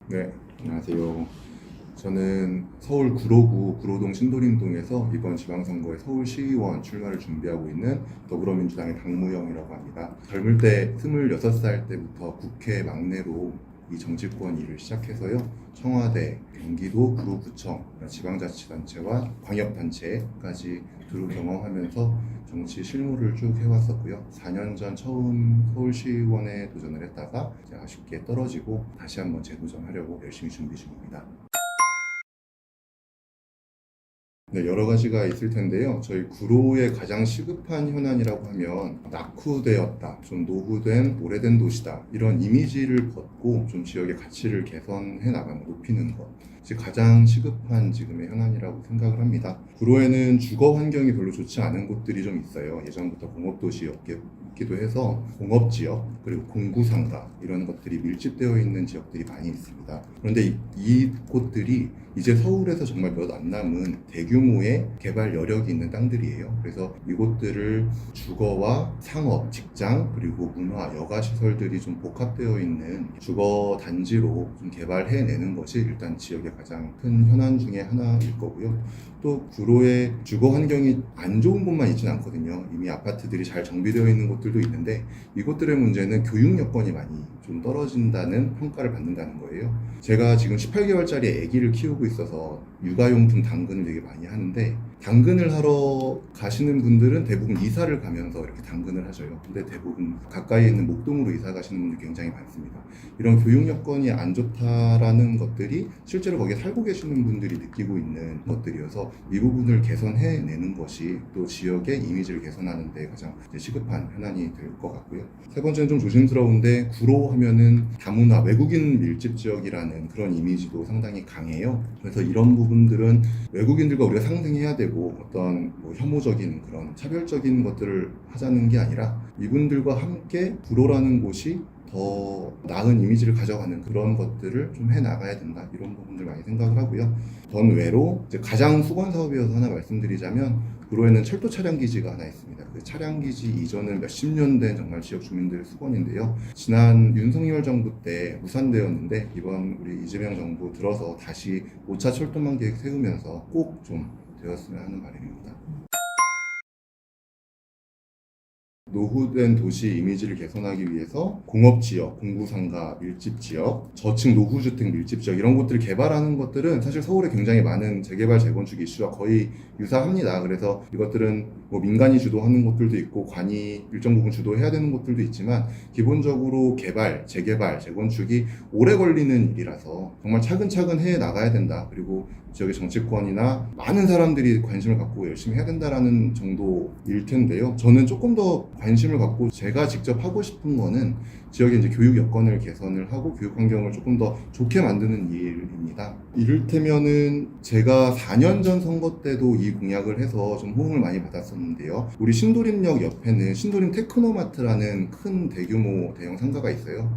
네, 안녕하세요. 저는 서울 구로구 구로동 신도림동에서 이번 지방선거에 서울시의원 출마를 준비하고 있는 더불어민주당의 강무영이라고 합니다. 젊을 때 26살 때부터 국회 막내로 이 정치권 일을 시작해서요. 청와대, 경기도 구로구청, 지방자치단체와 광역단체까지 두루 경험하면서 정치 실무를 쭉 해왔었고요. 4년 전 처음 서울시의원에 도전을 했다가 이제 아쉽게 떨어지고 다시 한번 재도전하려고 열심히 준비 중입니다. 네, 여러 가지가 있을 텐데요. 저희 구로의 가장 시급한 현안이라고 하면 낙후되었다, 좀 노후된 오래된 도시다 이런 이미지를 벗고 좀 지역의 가치를 개선해 나가는 높이는 것. 가장 시급한 지금의 현안이라고 생각을 합니다. 구로에는 주거 환경이 별로 좋지 않은 곳들이 좀 있어요. 예전부터 공업도시였기도 해서 공업지역 그리고 공구상가 이런 것들이 밀집되어 있는 지역들이 많이 있습니다. 그런데 이곳들이 이제 서울에서 정말 몇 안 남은 대규모의 개발 여력이 있는 땅들이에요. 그래서 이곳들을 주거와 상업, 직장, 그리고 문화, 여가 시설들이 좀 복합되어 있는 주거 단지로 좀 개발해내는 것이 일단 지역의 가장 큰 현안 중에 하나일 거고요. 또 구로의 주거 환경이 안 좋은 곳만 있지는 않거든요. 이미 아파트들이 잘 정비되어 있는 곳들도 있는데 이곳들의 문제는 교육 여건이 많이 좀 떨어진다는 평가를 받는다는 거예요. 제가 지금 18개월짜리 아기를 키우고 있어서 육아용품 당근을 되게 많이 하는데 당근을 하러 가시는 분들은 대부분 이사를 가면서 이렇게 당근을 하셔요. 근데 대부분 가까이 있는 목동으로 이사 가시는 분들 굉장히 많습니다. 이런 교육 여건이 안 좋다라는 것들이 실제로 거기에 살고 계시는 분들이 느끼고 있는 것들이어서 이 부분을 개선해내는 것이 또 지역의 이미지를 개선하는 데 가장 시급한 현안이 될 것 같고요. 세 번째는 좀 조심스러운데 구로 하면은 다문화 외국인 밀집 지역이라는 그런 이미지도 상당히 강해요. 그래서 이런 부분들은 외국인들과 우리가 상생해야 되고 어떤 혐오적인 그런 차별적인 것들을 하자는 게 아니라 이분들과 함께 구로라는 곳이 더 나은 이미지를 가져가는 그런 것들을 좀 해나가야 된다 이런 부분들 많이 생각을 하고요. 전외로 이제 가장 수건 사업이어서 하나 말씀드리자면 구로에는 철도 차량 기지가 하나 있습니다. 그 차량 기지 이전은 몇십 년 된 정말 지역 주민들의 수건인데요. 지난 윤석열 정부 때 무산되었는데 이번 우리 이재명 정부 들어서 다시 5차 철도망 계획 세우면서 꼭 좀 되었으면 하는 바람입니다. 노후된 도시 이미지를 개선하기 위해서 공업지역, 공구상가 밀집지역, 저층 노후주택 밀집지역 이런 곳들을 개발하는 것들은 사실 서울에 굉장히 많은 재개발, 재건축 이슈와 거의 유사합니다. 그래서 이것들은 민간이 주도하는 곳들도 있고 관이 일정 부분 주도해야 되는 곳들도 있지만 기본적으로 개발, 재개발, 재건축이 오래 걸리는 일이라서 정말 차근차근 해 나가야 된다. 그리고 지역의 정치권이나 많은 사람들이 관심을 갖고 열심히 해야 된다라는 정도일 텐데요. 저는 조금 더 관심을 갖고 제가 직접 하고 싶은 거는 지역의 이제 교육 여건을 개선을 하고 교육 환경을 조금 더 좋게 만드는 일입니다. 이를테면은 제가 4년 전 선거 때도 이 공약을 해서 좀 호응을 많이 받았었는데요. 우리 신도림역 옆에는 신도림 테크노마트라는 큰 대규모 대형 상가가 있어요.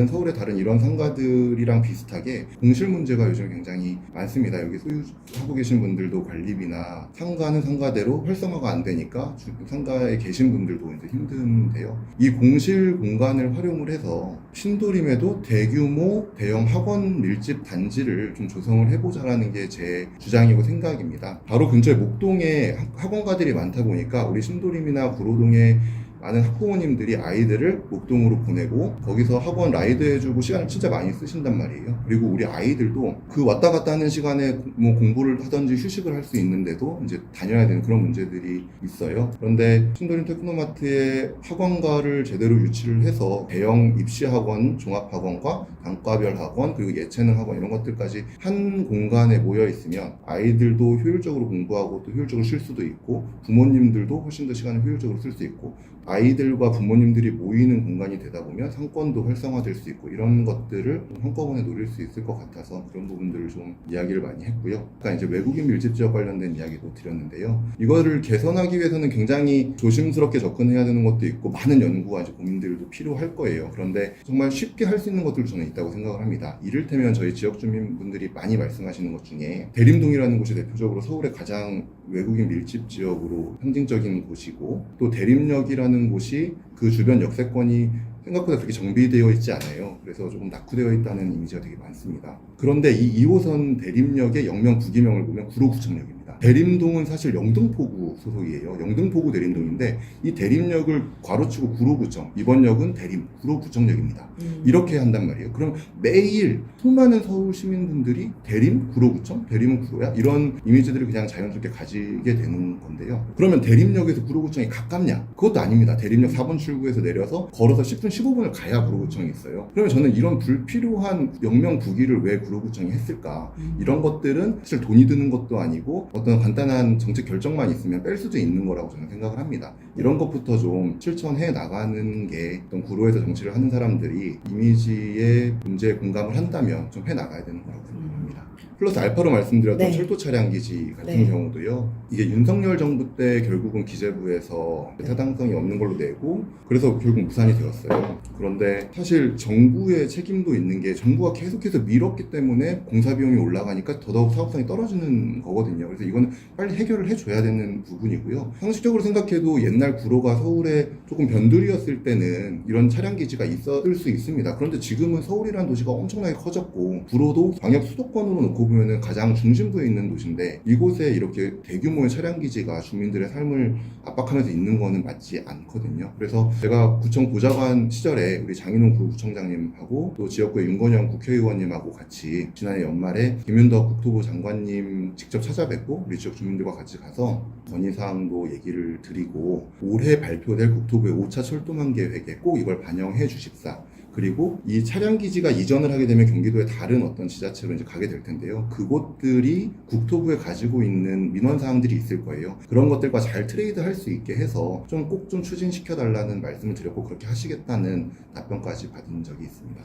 서울의 다른 이런 상가들이랑 비슷하게 공실 문제가 요즘 굉장히 많습니다. 여기 소유하고 계신 분들도 관리비나 상가는 상가대로 활성화가 안 되니까 상가에 계신 분들도 이제 힘든데요. 이 공실 공간을 활용을 해서 신도림에도 대규모 대형 학원 밀집 단지를 좀 조성을 해보자라는 게 제 주장이고 생각입니다. 바로 근처에 목동에 학원가들이 많다 보니까 우리 신도림이나 구로동에 많은 학부모님들이 아이들을 목동으로 보내고 거기서 학원 라이드 해주고 시간을 진짜 많이 쓰신단 말이에요. 그리고 우리 아이들도 그 왔다 갔다 하는 시간에 공부를 하든지 휴식을 할 수 있는데도 이제 다녀야 되는 그런 문제들이 있어요. 그런데 신도림 테크노마트의 학원가를 제대로 유치를 해서 대형 입시 학원, 종합 학원과 단과별 학원 그리고 예체능 학원 이런 것들까지 한 공간에 모여 있으면 아이들도 효율적으로 공부하고 또 효율적으로 쉴 수도 있고 부모님들도 훨씬 더 시간을 효율적으로 쓸 수 있고 아이들과 부모님들이 모이는 공간이 되다 보면 상권도 활성화될 수 있고 이런 것들을 한꺼번에 노릴 수 있을 것 같아서 그런 부분들을 좀 이야기를 많이 했고요. 아까 이제 외국인 밀집 지역 관련된 이야기도 드렸는데요. 이거를 개선하기 위해서는 굉장히 조심스럽게 접근해야 되는 것도 있고 많은 연구와 이제 고민들도 필요할 거예요. 그런데 정말 쉽게 할 수 있는 것들도 저는 있다고 생각을 합니다. 이를테면 저희 지역 주민분들이 많이 말씀하시는 것 중에 대림동이라는 곳이 대표적으로 서울의 가장 외국인 밀집 지역으로 상징적인 곳이고 또 대림역이라는 곳이 그 주변 역세권이 생각보다 그렇게 정비되어 있지 않아요. 그래서 조금 낙후되어 있다는 이미지가 되게 많습니다. 그런데 이 2호선 대림역의 역명 부기명을 보면 구로구청역입니다. 대림동은 사실 영등포구 소속이에요. 영등포구 대림동인데 이 대림역을 괄호치고 구로구청, 이번 역은 대림 구로구청역입니다. 이렇게 한단 말이에요. 그럼 매일 수많은 서울 시민분들이 대림 구로구청, 대림은 구로야, 이런 이미지들을 그냥 자연스럽게 가지게 되는 건데요. 그러면 대림역에서 구로구청이 가깝냐? 그것도 아닙니다. 대림역 4번 출구에서 내려서 걸어서 10분 15분을 가야 구로구청이 있어요. 그러면 저는 이런 불필요한 역명 부기를 왜 구로구청이 했을까? 이런 것들은 사실 돈이 드는 것도 아니고 어떤 간단한 정책 결정만 있으면 뺄 수도 있는 거라고 저는 생각을 합니다. 이런 것부터 좀 실천해 나가는 게 어떤 구로에서 정치를 하는 사람들이 이미지에 문제에 공감을 한다면 좀 해 나가야 되는 거라고 생각합니다. 플러스 알파로 말씀드렸던 네. 철도 차량 기지 같은 네. 경우도요. 이게 윤석열 정부 때 결국은 기재부에서 타당성이 없는 걸로 내고 그래서 결국 무산이 되었어요. 그런데 사실 정부의 책임도 있는 게 정부가 계속해서 밀었기 때문에 공사 비용이 올라가니까 더더욱 사업성이 떨어지는 거거든요. 그래서 이거는 빨리 해결을 해줘야 되는 부분이고요. 상식적으로 생각해도 옛날 구로가 서울에 조금 변두리였을 때는 이런 차량 기지가 있었을 수 있습니다. 그런데 지금은 서울이라는 도시가 엄청나게 커졌고 구로도 광역 수도권으로 놓고 보면은 가장 중심부에 있는 도시인데 이곳에 이렇게 대규모의 차량 기지가 주민들의 삶을 압박하면서 있는 거는 맞지 않거든요. 그래서 제가 구청 보좌관 시절에 우리 장인홍 구청장님하고 또 지역구의 윤건영 국회의원님하고 같이 지난해 연말에 김윤덕 국토부 장관님 직접 찾아뵙고 우리 지역 주민들과 같이 가서 건의사항도 얘기를 드리고 올해 발표될 국토부의 5차 철도망 계획에 꼭 이걸 반영해 주십사. 그리고 이 차량 기지가 이전을 하게 되면 경기도의 다른 어떤 지자체로 이제 가게 될 텐데요. 그곳들이 국토부에 가지고 있는 민원 사항들이 있을 거예요. 그런 것들과 잘 트레이드 할 수 있게 해서 좀 꼭 좀 추진시켜 달라는 말씀을 드렸고 그렇게 하시겠다는 답변까지 받은 적이 있습니다.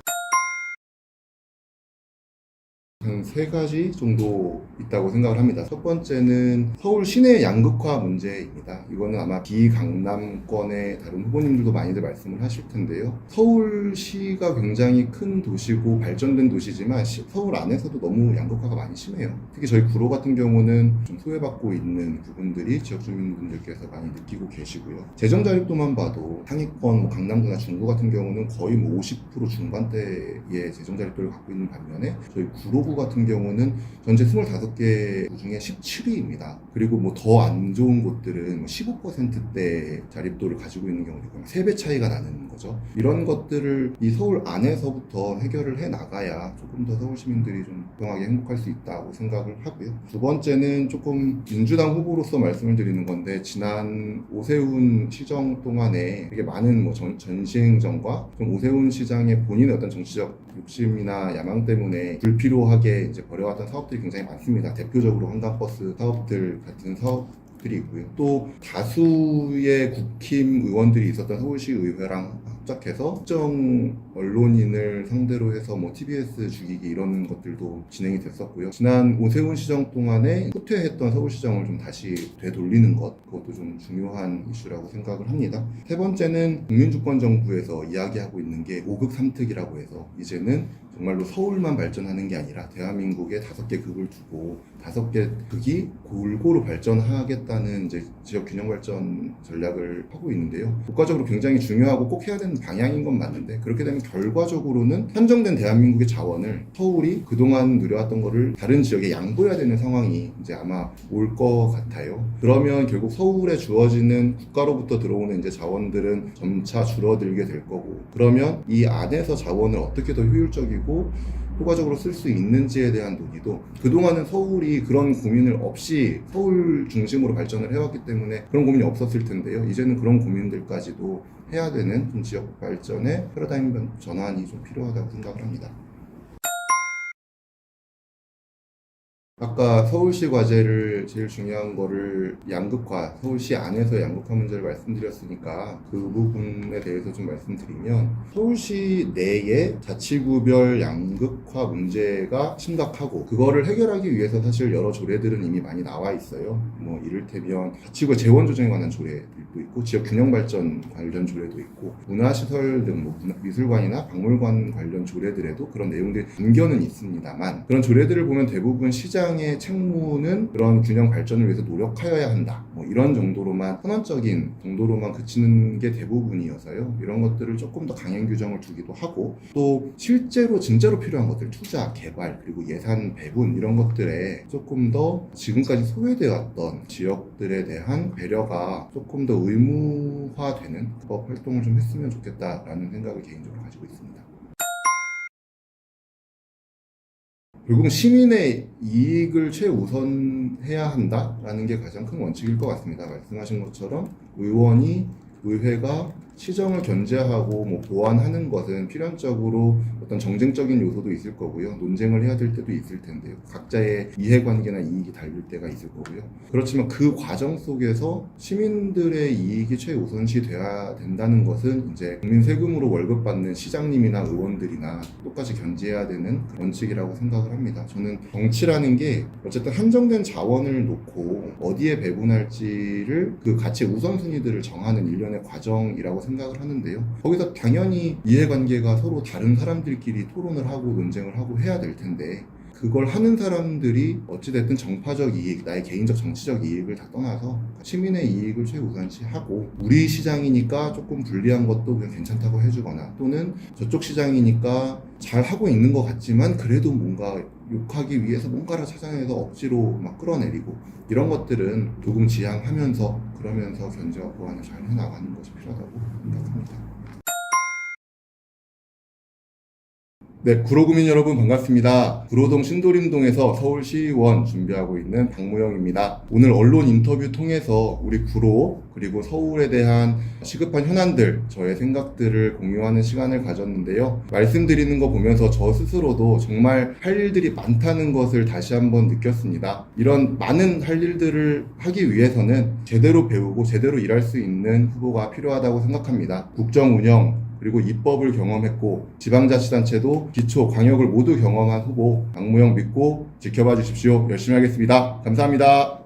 한 세 가지 정도 있다고 생각을 합니다. 첫 번째는 서울 시내 양극화 문제입니다. 이거는 아마 비강남권의 다른 후보님들도 많이들 말씀을 하실 텐데요. 서울시가 굉장히 큰 도시고 발전된 도시지만 서울 안에서도 너무 양극화가 많이 심해요. 특히 저희 구로 같은 경우는 좀 소외받고 있는 부분들이 지역 주민분들께서 많이 느끼고 계시고요. 재정 자립도만 봐도 상위권, 강남구나 중구 같은 경우는 거의 50% 중반대의 재정 자립도를 갖고 있는 반면에 저희 구로구 같은 경우는 전체 25개 구 중에 17위입니다. 그리고 뭐 더 안 좋은 곳들은 15%대 자립도를 가지고 있는 경우도 있고 3배 차이가 나는 거죠. 이런 것들을 이 서울 안에서부터 해결을 해 나가야 조금 더 서울 시민들이 좀 건강하게 행복할 수 있다고 생각을 하고요. 두 번째는 조금 민주당 후보로서 말씀을 드리는 건데 지난 오세훈 시정 동안에 되게 많은 뭐 전시행정과 좀 오세훈 시장의 본인의 어떤 정치적 욕심이나 야망 때문에 불필요하게 이제 벌여왔던 사업들이 굉장히 많습니다. 대표적으로 한강버스 사업들 같은 사업들이 있고요. 또 다수의 국힘 의원들이 있었던 서울시 의회랑 합작해서 특정 언론인을 상대로 해서 뭐 TBS 죽이기 이런 것들도 진행이 됐었고요. 지난 오세훈 시정 동안에 후퇴했던 서울시정을 좀 다시 되돌리는 것, 그것도 좀 중요한 이슈라고 생각을 합니다. 세 번째는 국민주권 정부에서 이야기하고 있는 게 5극 3특이라고 해서 이제는 정말로 서울만 발전하는 게 아니라 대한민국에 5개 극을 두고 5개 극이 골고루 발전하겠다는 이제 지역 균형 발전 전략을 하고 있는데요. 국가적으로 굉장히 중요하고 꼭 해야 되는 방향인 건 맞는데 그렇게 되면 결과적으로는 한정된 대한민국의 자원을 서울이 그동안 누려왔던 거를 다른 지역에 양보해야 되는 상황이 이제 아마 올 것 같아요. 그러면 결국 서울에 주어지는 국가로부터 들어오는 이제 자원들은 점차 줄어들게 될 거고 그러면 이 안에서 자원을 어떻게 더 효율적이고 효과적으로 쓸 수 있는지에 대한 논의도 그동안은 서울이 그런 고민을 없이 서울 중심으로 발전을 해왔기 때문에 그런 고민이 없었을 텐데요. 이제는 그런 고민들까지도 해야 되는 좀 지역 발전의 패러다임 전환이 좀 필요하다고 생각을 합니다. 아까 서울시 과제를 제일 중요한 거를 양극화, 서울시 안에서 양극화 문제를 말씀드렸으니까 그 부분에 대해서 좀 말씀드리면 서울시 내에 자치구별 양극화 문제가 심각하고 그거를 해결하기 위해서 사실 여러 조례들은 이미 많이 나와 있어요. 뭐 이를테면 자치구 재원 조정에 관한 조례들도 있고 지역 균형 발전 관련 조례도 있고 문화시설 등 뭐 미술관이나 박물관 관련 조례들에도 그런 내용들이 담겨는 있습니다만 그런 조례들을 보면 대부분 시장 시장의 책무는 그런 균형 발전을 위해서 노력하여야 한다. 뭐 이런 정도로만 선언적인 정도로만 그치는 게 대부분이어서요. 이런 것들을 조금 더 강행 규정을 두기도 하고 또 실제로 진짜로 필요한 것들 투자, 개발 그리고 예산 배분 이런 것들에 조금 더 지금까지 소외되어 왔던 지역들에 대한 배려가 조금 더 의무화되는 법 활동을 좀 했으면 좋겠다라는 생각을 개인적으로 가지고 있습니다. 결국 시민의 이익을 최우선해야 한다라는 게 가장 큰 원칙일 것 같습니다. 말씀하신 것처럼 의원이 의회가 시정을 견제하고 뭐 보완하는 것은 필연적으로 어떤 정쟁적인 요소도 있을 거고요. 논쟁을 해야 될 때도 있을 텐데요. 각자의 이해관계나 이익이 다를 때가 있을 거고요. 그렇지만 그 과정 속에서 시민들의 이익이 최우선시 돼야 된다는 것은 이제 국민 세금으로 월급 받는 시장님이나 의원들이나 똑같이 견제해야 되는 원칙이라고 생각을 합니다. 저는 정치라는 게 어쨌든 한정된 자원을 놓고 어디에 배분할지를 그 가치 우선순위들을 정하는 일련의 과정이라고 생각을 하는데요. 거기서 당연히 이해관계가 서로 다른 사람들끼리 토론을 하고 논쟁을 하고 해야 될 텐데 그걸 하는 사람들이 어찌됐든 정파적 이익, 나의 개인적 정치적 이익을 다 떠나서 시민의 이익을 최우선시하고 우리 시장이니까 조금 불리한 것도 그냥 괜찮다고 해주거나 또는 저쪽 시장이니까 잘 하고 있는 것 같지만 그래도 뭔가 욕하기 위해서 뭔가를 찾아내서 억지로 막 끌어내리고 이런 것들은 조금 지양하면서 그러면서 견제와 보완을 잘 해나가는 것이 필요하다고 생각합니다. 네, 구로구민 여러분 반갑습니다. 구로동 신도림동에서 서울시의원 준비하고 있는 박무영입니다. 오늘 언론 인터뷰 통해서 우리 구로 그리고 서울에 대한 시급한 현안들, 저의 생각들을 공유하는 시간을 가졌는데요. 말씀드리는 거 보면서 저 스스로도 정말 할 일들이 많다는 것을 다시 한번 느꼈습니다. 이런 많은 할 일들을 하기 위해서는 제대로 배우고 제대로 일할 수 있는 후보가 필요하다고 생각합니다. 국정 운영, 그리고 입법을 경험했고 지방자치단체도 기초, 광역을 모두 경험한 후보 박무영 믿고 지켜봐 주십시오. 열심히 하겠습니다. 감사합니다.